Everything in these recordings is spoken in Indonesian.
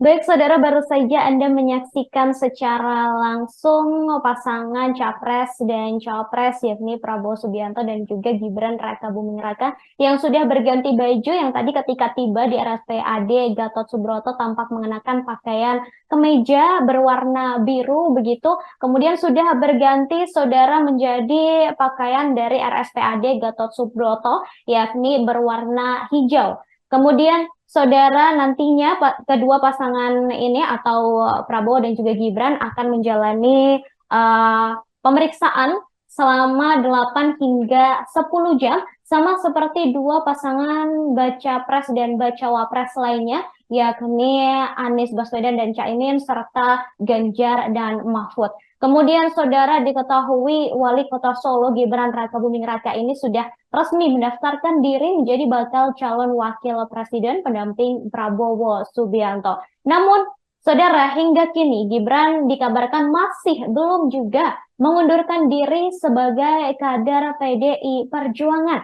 Baik, saudara, baru saja Anda menyaksikan secara langsung pasangan Capres dan Cawapres, yakni Prabowo Subianto dan juga Gibran Rakabuming Raka, yang sudah berganti baju, yang tadi ketika tiba di RSPAD Gatot Subroto tampak mengenakan pakaian kemeja berwarna biru, begitu. Kemudian sudah berganti, saudara, menjadi pakaian dari RSPAD Gatot Subroto, yakni berwarna hijau. Kemudian saudara, nantinya kedua pasangan ini atau Prabowo dan juga Gibran akan menjalani eh, pemeriksaan selama 8 hingga 10 jam, sama seperti dua pasangan baca pres dan bacawa pres lainnya, yakni Anies Baswedan dan Caimin serta Ganjar dan Mahfud. Kemudian saudara, diketahui Wali Kota Solo Gibran Rakabuming Raka ini sudah resmi mendaftarkan diri menjadi bakal calon wakil presiden pendamping Prabowo Subianto. Namun, saudara, hingga kini Gibran dikabarkan masih belum juga mengundurkan diri sebagai kader PDI Perjuangan.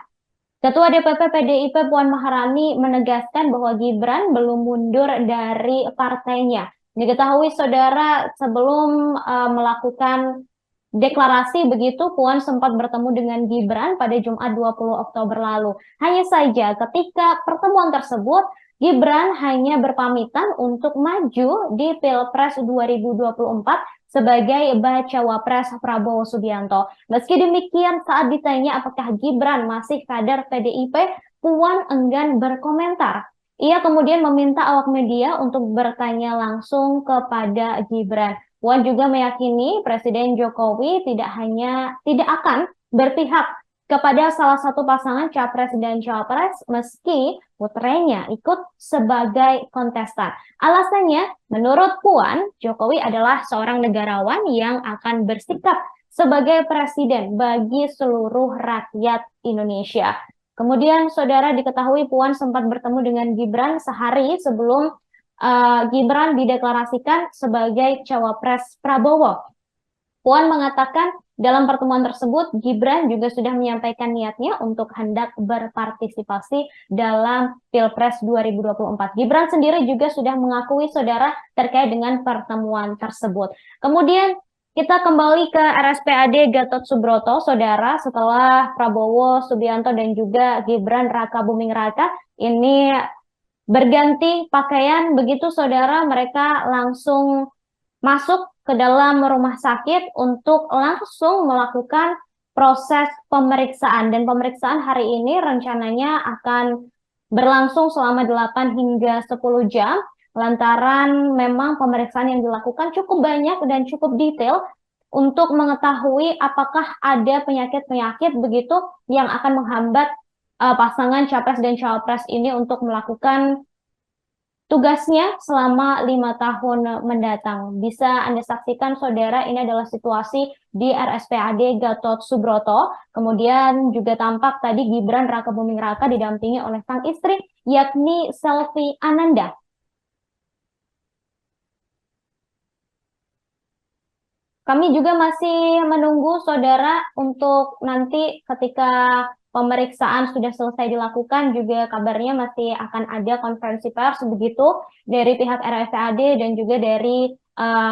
Ketua DPP PDIP Puan Maharani menegaskan bahwa Gibran belum mundur dari partainya. Diketahui saudara, sebelum melakukan deklarasi begitu, Puan sempat bertemu dengan Gibran pada Jumat 20 Oktober lalu. Hanya saja ketika pertemuan tersebut, Gibran hanya berpamitan untuk maju di Pilpres 2024 sebagai bacawa pres Prabowo Subianto. Meski demikian, saat ditanya apakah Gibran masih kader PDIP, Puan enggan berkomentar. Ia kemudian meminta awak media untuk bertanya langsung kepada Gibran. Puan juga meyakini Presiden Jokowi tidak akan berpihak kepada salah satu pasangan Capres dan Cawapres meski putranya ikut sebagai kontestan. Alasannya, menurut Puan, Jokowi adalah seorang negarawan yang akan bersikap sebagai presiden bagi seluruh rakyat Indonesia. Kemudian, saudara, diketahui Puan sempat bertemu dengan Gibran sehari sebelum Gibran dideklarasikan sebagai cawapres Prabowo. Puan mengatakan dalam pertemuan tersebut, Gibran juga sudah menyampaikan niatnya untuk hendak berpartisipasi dalam Pilpres 2024. Gibran sendiri juga sudah mengakui, saudara, terkait dengan pertemuan tersebut. Kemudian kita kembali ke RSPAD Gatot Subroto, saudara, setelah Prabowo Subianto dan juga Gibran Rakabuming Raka ini berganti pakaian, begitu saudara, mereka langsung masuk ke dalam rumah sakit untuk langsung melakukan proses pemeriksaan. Dan pemeriksaan hari ini rencananya akan berlangsung selama 8 hingga 10 jam, lantaran memang pemeriksaan yang dilakukan cukup banyak dan cukup detail untuk mengetahui apakah ada penyakit-penyakit begitu yang akan menghambat pasangan Capres dan Cawapres ini untuk melakukan tugasnya selama 5 tahun mendatang. Bisa Anda saksikan, saudara, ini adalah situasi di RSPAD Gatot Subroto. Kemudian juga tampak tadi Gibran Rakabuming Raka didampingi oleh sang istri, yakni Selvi Ananda. Kami juga masih menunggu, saudara, untuk nanti ketika pemeriksaan sudah selesai dilakukan, juga kabarnya masih akan ada konferensi pers begitu dari pihak RSPAD dan juga dari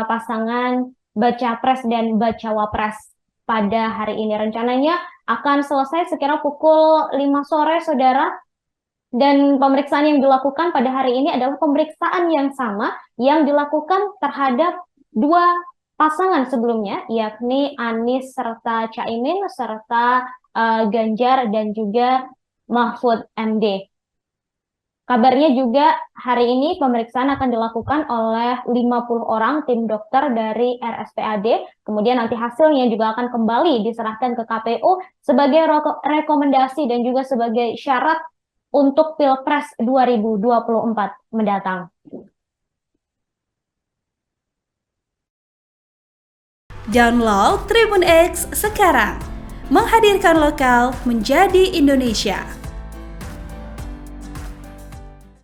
pasangan baca pres dan bacawa pres pada hari ini. Rencananya akan selesai sekira pukul 5 sore, saudara. Dan pemeriksaan yang dilakukan pada hari ini adalah pemeriksaan yang sama yang dilakukan terhadap dua pasangan sebelumnya, yakni Anies serta Caimin, serta Ganjar dan juga Mahfud MD. Kabarnya juga hari ini pemeriksaan akan dilakukan oleh 50 orang tim dokter dari RSPAD. Kemudian nanti hasilnya juga akan kembali diserahkan ke KPU sebagai rekomendasi dan juga sebagai syarat untuk Pilpres 2024 mendatang. Download Tribun X sekarang, menghadirkan lokal menjadi Indonesia.